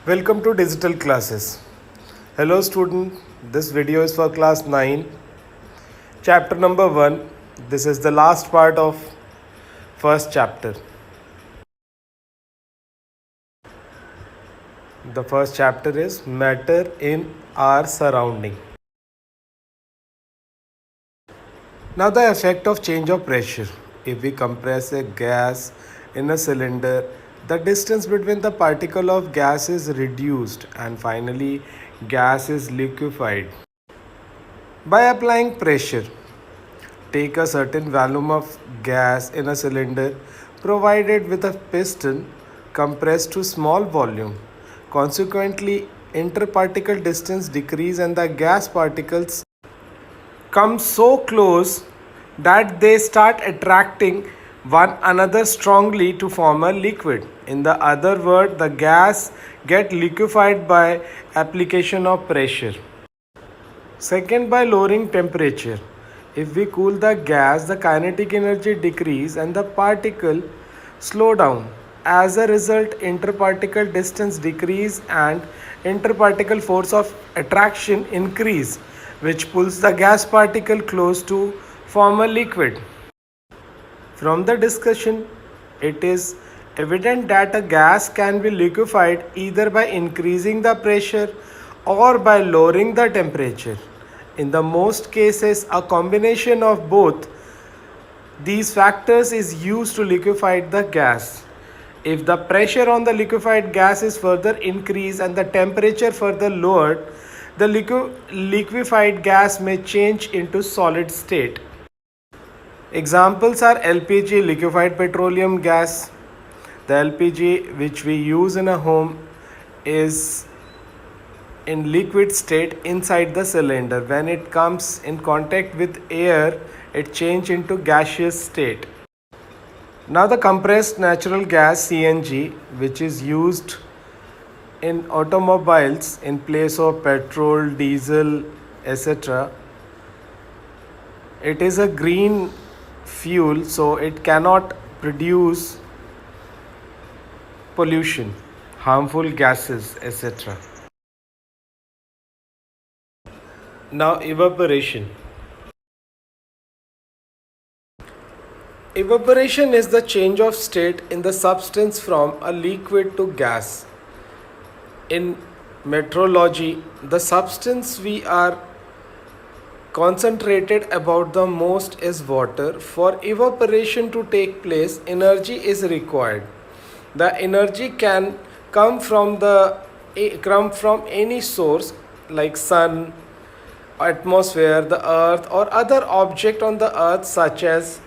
Welcome to Digital Classes. Hello student, this video is for class 9, chapter number 1. This is the last part of first chapter. The first chapter is matter in our surrounding. Now the effect of change of pressure. If we compress a gas in a cylinder, the distance between the particle of gas is reduced and finally gas is liquefied. By applying pressure, take a certain volume of gas in a cylinder provided with a piston compressed to small volume. Consequently, interparticle distance decrease and the gas particles come so close that they start attracting one another strongly to form a liquid. In the other word, the gas get liquefied by application of pressure. Second, by lowering temperature. If we cool the gas, the kinetic energy decrease and the particle slow down. As a result, interparticle distance decrease and interparticle force of attraction increase, which pulls the gas particle close to form a liquid. From the discussion, it is evident that a gas can be liquefied either by increasing the pressure or by lowering the temperature. In the most cases, a combination of both these factors is used to liquefy the gas. If the pressure on the liquefied gas is further increased and the temperature further lowered, the liquefied gas may change into solid state. Examples are LPG, liquefied petroleum gas. The LPG which we use in a home is in liquid state inside the cylinder. When it comes in contact with air, it changes into gaseous state. Now the compressed natural gas CNG, which is used in automobiles in place of petrol, diesel, etc. It is a green fuel, so it cannot produce pollution, harmful gases, etc. Now evaporation. Evaporation is the change of state in the substance from a liquid to gas. In meteorology, the substance we are concentrated about the most is water. For evaporation to take place, energy is required. The energy can come from any source like sun, atmosphere, the earth, or other object on the earth such as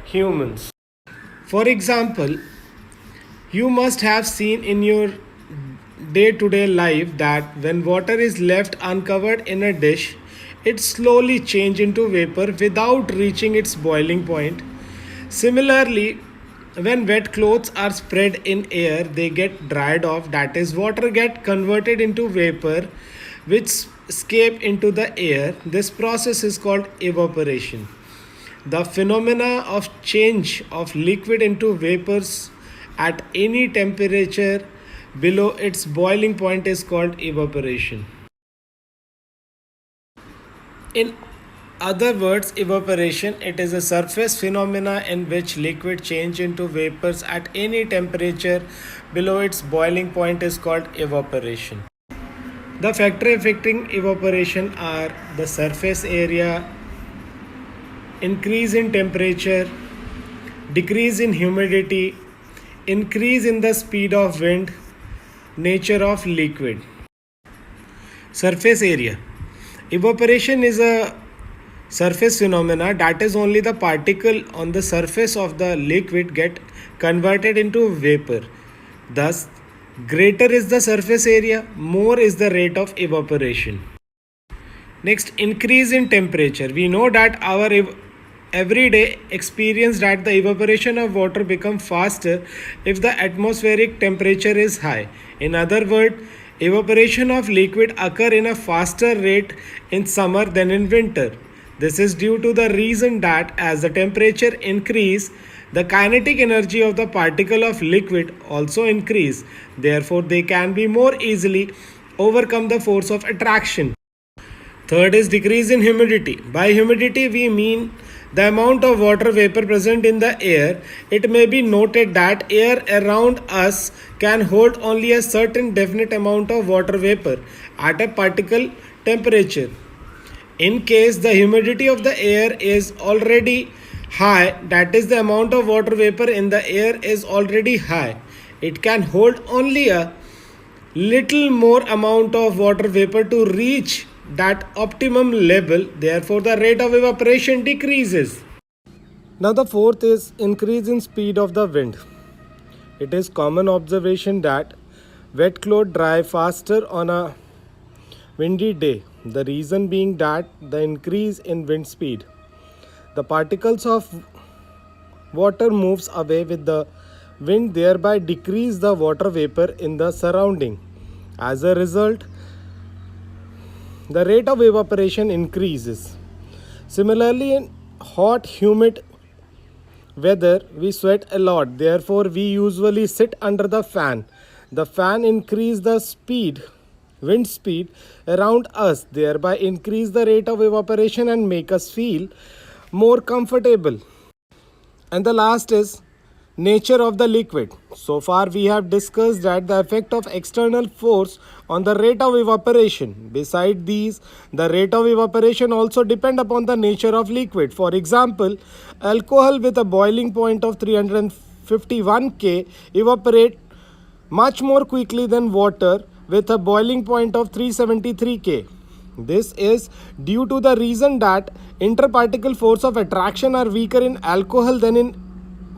humans. For example, you must have seen in your day-to-day life that when water is left uncovered in a dish, it slowly changes into vapor without reaching its boiling point. Similarly, when wet clothes are spread in air, they get dried off, that is, water get converted into vapor which escape into the air. This process is called evaporation. The phenomena of change of liquid into vapors at any temperature below its boiling point is called evaporation. In other words, evaporation, it is a surface phenomena in which liquid change into vapors at any temperature below its boiling point is called evaporation. The factors affecting evaporation are the surface area, increase in temperature, decrease in humidity, increase in the speed of wind, nature of liquid. Surface area. Evaporation is a surface phenomena, that is, only the particle on the surface of the liquid get converted into vapor. Thus, greater is the surface area, more is the rate of evaporation. Next, increase in temperature. We know that our everyday experience that the evaporation of water becomes faster if the atmospheric temperature is high. In other words, evaporation of liquid occur in a faster rate in summer than in winter. This is due to the reason that as the temperature increase, the kinetic energy of the particle of liquid also increase. Therefore, they can be more easily overcome the force of attraction. Third is decrease in humidity. By humidity, we mean the amount of water vapor present in the air. It may be noted that air around us can hold only a certain definite amount of water vapor at a particular temperature. In case the humidity of the air is already high, that is, the amount of water vapor in the air is already high, it can hold only a little more amount of water vapor to reach that optimum level. Therefore, the rate of evaporation decreases. Now, the fourth is increase in speed of the wind. It is common observation that wet clothes dry faster on a windy day. The reason being that the increase in wind speed, the particles of water moves away with the wind, thereby decrease the water vapor in the surrounding. As a result, the rate of evaporation increases. Similarly, in hot, humid weather, we sweat a lot. Therefore, we usually sit under the fan. The fan increase the wind speed around us, thereby increase the rate of evaporation and make us feel more comfortable. And the last is nature of the liquid. So far we have discussed that the effect of external force on the rate of evaporation. Beside these, the rate of evaporation also depend upon the nature of liquid. For example, alcohol with a boiling point of 351 K evaporate much more quickly than water with a boiling point of 373 K. This is due to the reason that interparticle force of attraction are weaker in alcohol than in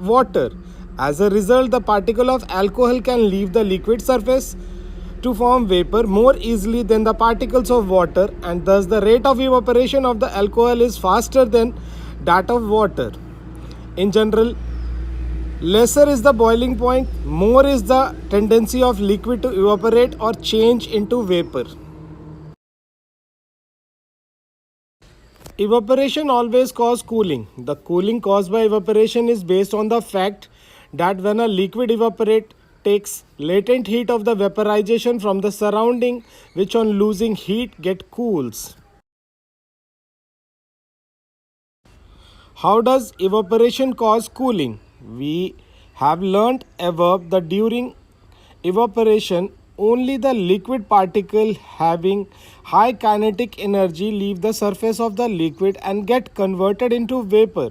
water. As a result, the particle of alcohol can leave the liquid surface to form vapor more easily than the particles of water, and thus the rate of evaporation of the alcohol is faster than that of water. In general, lesser is the boiling point, more is the tendency of liquid to evaporate or change into vapor. Evaporation always causes cooling. The cooling caused by evaporation is based on the fact that when a liquid evaporates, takes latent heat of the vaporization from the surrounding, which on losing heat get cools. How does evaporation cause cooling? We have learnt above that during evaporation, only the liquid particle having high kinetic energy leave the surface of the liquid and get converted into vapor.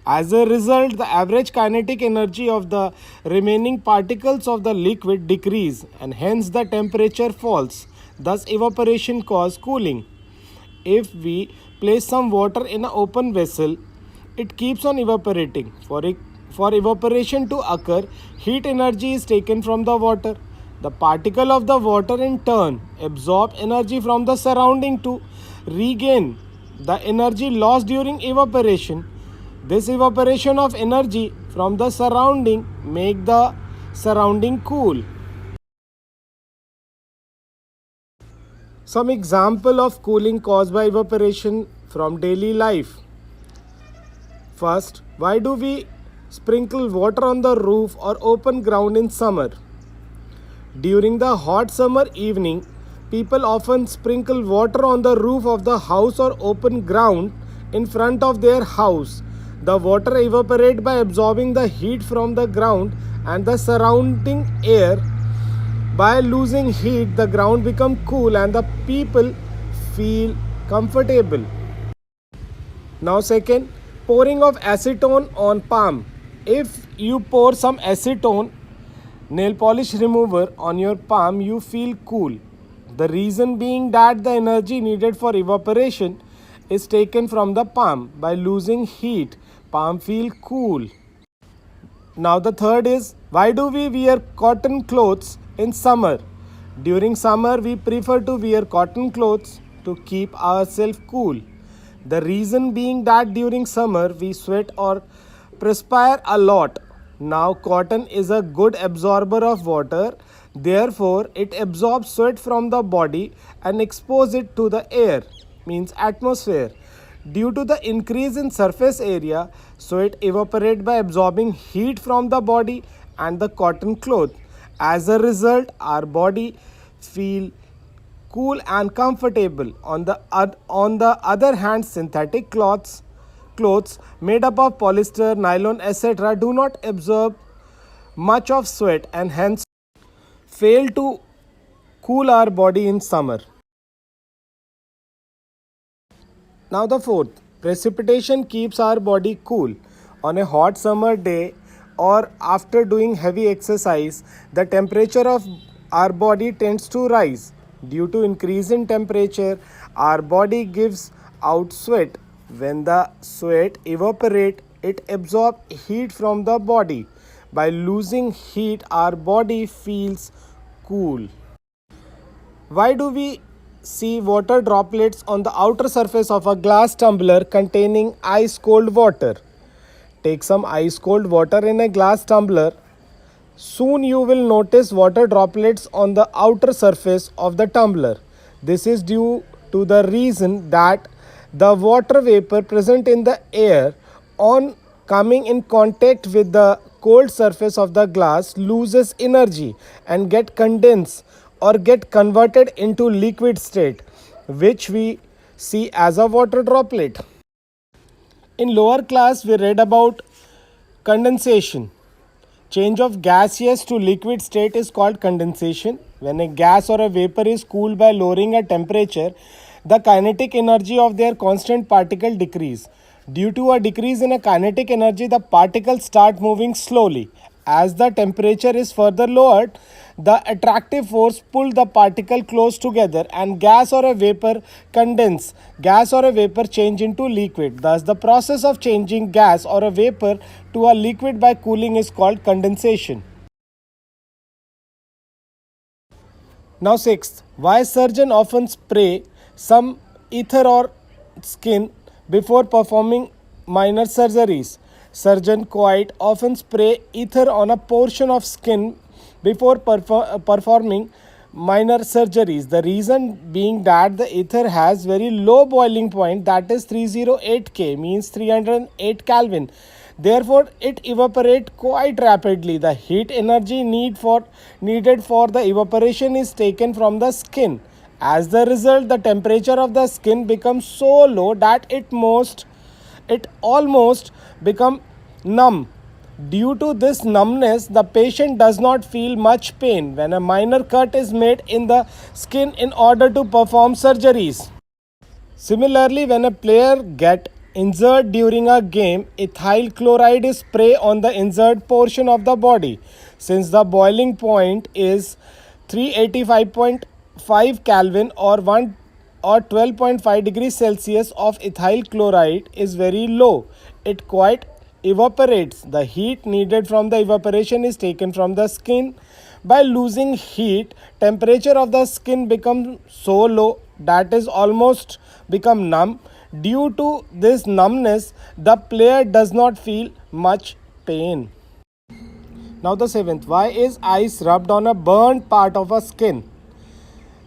As a result, the average kinetic energy of the remaining particles of the liquid decrease and hence the temperature falls. Thus, evaporation causes cooling. If we place some water in an open vessel, it keeps on evaporating. For evaporation to occur, heat energy is taken from the water. The particle of the water in turn absorb energy from the surrounding to regain the energy lost during evaporation. This evaporation of energy from the surrounding make the surrounding cool. Some example of cooling caused by evaporation from daily life. First, why do we sprinkle water on the roof or open ground in summer? During the hot summer evening, people often sprinkle water on the roof of the house or open ground in front of their house. The water evaporates by absorbing the heat from the ground and the surrounding air. By losing heat, the ground becomes cool and the people feel comfortable. Now second, pouring of acetone on palm. If you pour some acetone nail polish remover on your palm, you feel cool. The reason being that the energy needed for evaporation is taken from the palm. By losing heat, palm feel cool. Now the third is, why do we wear cotton clothes in summer? During summer, we prefer to wear cotton clothes to keep ourselves cool. The reason being that during summer, we sweat or perspire a lot. Now cotton is a good absorber of water, therefore it absorbs sweat from the body and exposes it to the air, means atmosphere. Due to the increase in surface area, so it evaporates by absorbing heat from the body and the cotton cloth. As a result, our body feel cool and comfortable. On the other hand, synthetic clothes made up of polyester, nylon, etc. do not absorb much of sweat and hence fail to cool our body in summer. Now, the fourth, precipitation keeps our body cool. On a hot summer day or after doing heavy exercise, the temperature of our body tends to rise. Due to increase in temperature, our body gives out sweat. When the sweat evaporates, it absorbs heat from the body. By losing heat, our body feels cool. Why do we see water droplets on the outer surface of a glass tumbler containing ice cold water? Take some ice cold water in a glass tumbler. Soon you will notice water droplets on the outer surface of the tumbler. This is due to the reason that the water vapor present in the air on coming in contact with the cold surface of the glass loses energy and get condensed or get converted into liquid state, which we see as a water droplet. In lower class we read about condensation. Change of gaseous to liquid state is called condensation. When a gas or a vapor is cooled by lowering a temperature, the kinetic energy of their constant particle decrease. Due to a decrease in a kinetic energy, the particles start moving slowly. As the temperature is further lowered, the attractive force pull the particle close together and gas or a vapor condense. Gas or a vapor change into liquid. Thus, the process of changing gas or a vapor to a liquid by cooling is called condensation. Now, sixth, why surgeon often spray some ether or skin before performing minor surgeries? Surgeon quite often spray ether on a portion of skin before performing minor surgeries. The reason being that the ether has very low boiling point, that is 308 K, means 308 Kelvin. Therefore, it evaporates quite rapidly. The heat energy needed for the evaporation is taken from the skin. As the result, the temperature of the skin becomes so low that it almost become numb. Due to this numbness, the patient does not feel much pain when a minor cut is made in the skin in order to perform surgeries. Similarly, when a player gets injured during a game, ethyl chloride is sprayed on the injured portion of the body. Since the boiling point is 385.5 Kelvin or 12.5 degrees Celsius of ethyl chloride is very low, it quite evaporates. The heat needed from the evaporation is taken from the skin. By losing heat, temperature of the skin becomes so low that is almost become numb. Due to this numbness, the player does not feel much pain. Now the seventh, why is ice rubbed on a burnt part of a skin?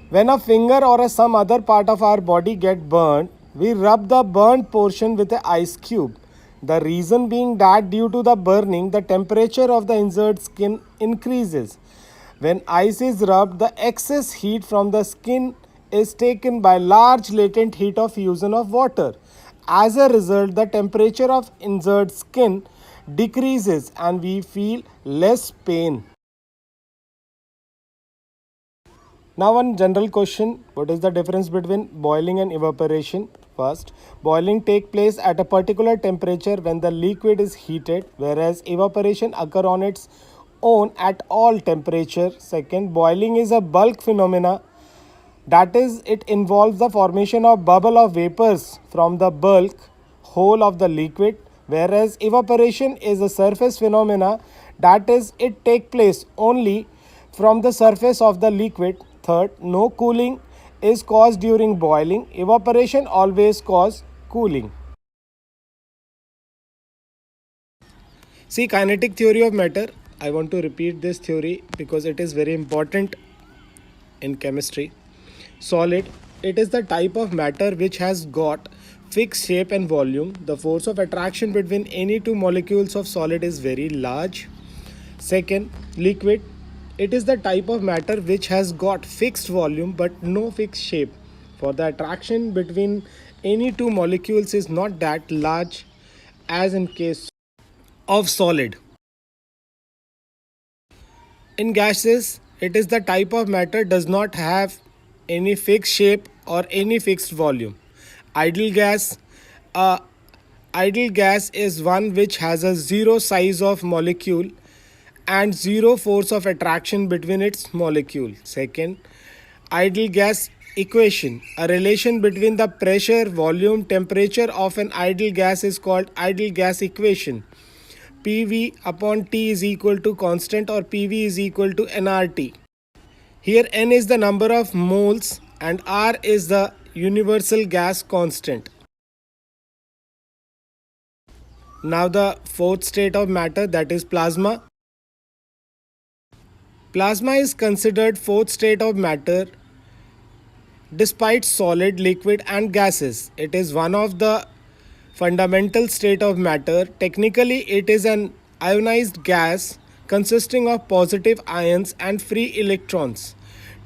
When a finger or some other part of our body get burnt, we rub the burnt portion with an ice cube. The reason being that due to the burning, the temperature of the injured skin increases. When ice is rubbed, the excess heat from the skin is taken by large latent heat of fusion of water. As a result, the temperature of injured skin decreases and we feel less pain. Now one general question, what is the difference between boiling and evaporation? First, boiling takes place at a particular temperature when the liquid is heated, whereas evaporation occurs on its own at all temperature. Second, boiling is a bulk phenomena. That is, it involves the formation of bubble of vapors from the bulk whole of the liquid, whereas evaporation is a surface phenomena. That is, it takes place only from the surface of the liquid. Third, no cooling is caused during boiling. Evaporation always causes cooling. See, kinetic theory of matter. I want to repeat this theory because it is very important in chemistry. Solid, it is the type of matter which has got fixed shape and volume. The force of attraction between any two molecules of solid is very large. Second, liquid. It is the type of matter which has got fixed volume but no fixed shape. For the attraction between any two molecules is not that large as in case of solid. In gases, it is the type of matter does not have any fixed shape or any fixed volume. Ideal gas, uh, ideal gas is one which has a zero size of molecule and zero force of attraction between its molecule. Second, ideal gas equation. A relation between the pressure, volume, temperature of an ideal gas is called ideal gas equation. PV upon T is equal to constant or PV is equal to nRT. Here N is the number of moles and R is the universal gas constant. Now the fourth state of matter, that is plasma. Plasma is considered fourth state of matter despite solid, liquid and gases. It is one of the fundamental state of matter. Technically, it is an ionized gas consisting of positive ions and free electrons,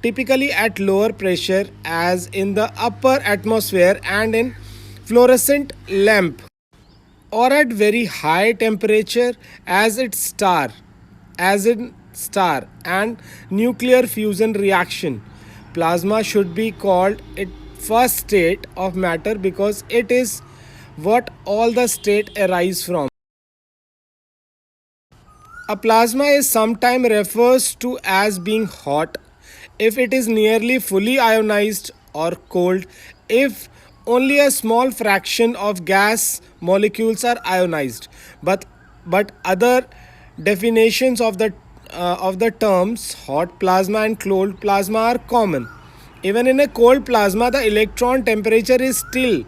typically at lower pressure as in the upper atmosphere and in fluorescent lamp, or at very high temperature as in star and nuclear fusion reaction. Plasma should be called it first state of matter because it is what all the state arise from. A plasma is sometimes refers to as being hot if it is nearly fully ionized, or cold if only a small fraction of gas molecules are ionized. But other definitions of the terms hot plasma and cold plasma are common. Even in a cold plasma, the electron temperature is still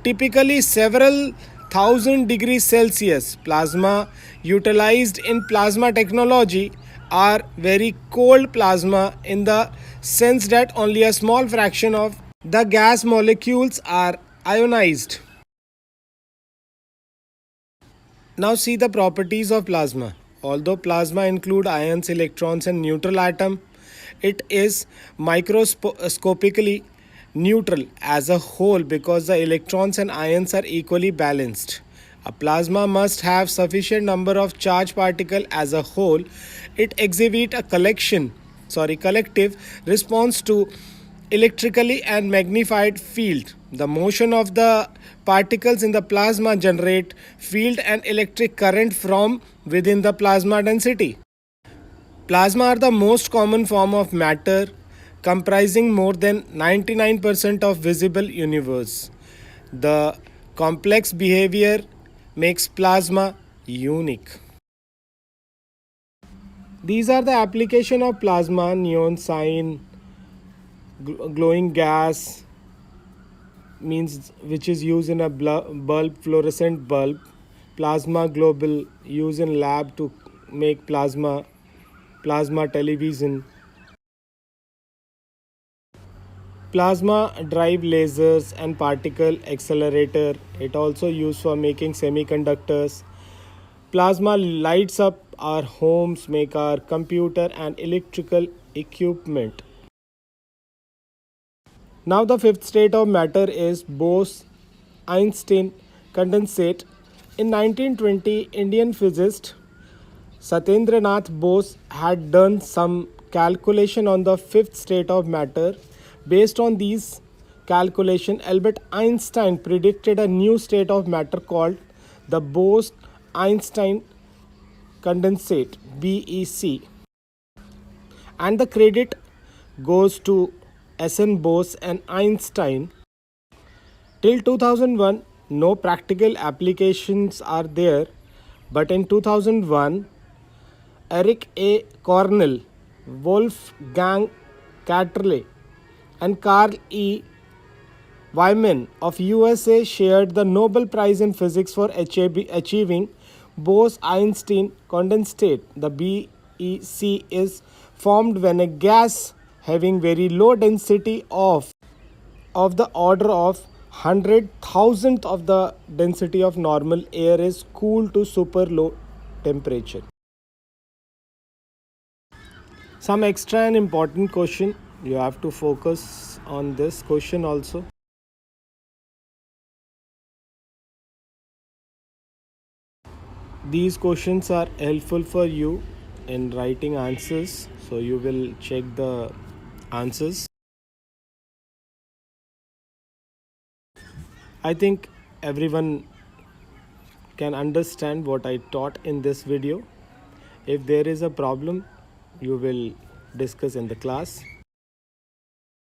typically several thousand degrees Celsius. Plasma utilized in plasma technology are very cold plasma in the sense that only a small fraction of the gas molecules are ionized. Now see the properties of plasma. Although plasma include ions, electrons and neutral atom, it is microscopically neutral as a whole because the electrons and ions are equally balanced. A plasma must have sufficient number of charged particles as a whole. It exhibit a collective response to electrically and magnified field. The motion of the particles in the plasma generate field and electric current from within the plasma density. Plasma are the most common form of matter, comprising more than 99% of visible universe. The complex behavior makes plasma unique. These are the application of plasma: neon sign, glowing gas means which is used in a bulb, fluorescent bulb, plasma globule used in lab to make plasma television, plasma drive lasers and particle accelerator. It also used for making semiconductors. Plasma lights up our homes, make our computer and electrical equipment. Now the fifth state of matter is Bose-Einstein condensate. In 1920, Indian physicist Satyendranath Bose had done some calculation on the fifth state of matter. Based on these calculations, Albert Einstein predicted a new state of matter called the Bose-Einstein condensate (BEC), and the credit goes to SN Bose and Einstein. Till 2001, no practical applications are there, but in 2001, Eric A. Cornell, Wolfgang Catterley, and Carl E. Wyman of USA shared the Nobel Prize in Physics for achieving Bose-Einstein condensate. The BEC is formed when a gas having very low density of the order of 100,000th of the density of normal air is cooled to super low temperature. Some extra and important question, you have to focus on this question also. These questions are helpful for you in writing answers, so you will check the answers. I think everyone can understand what I taught in this video. If there is a problem, you will discuss in the class.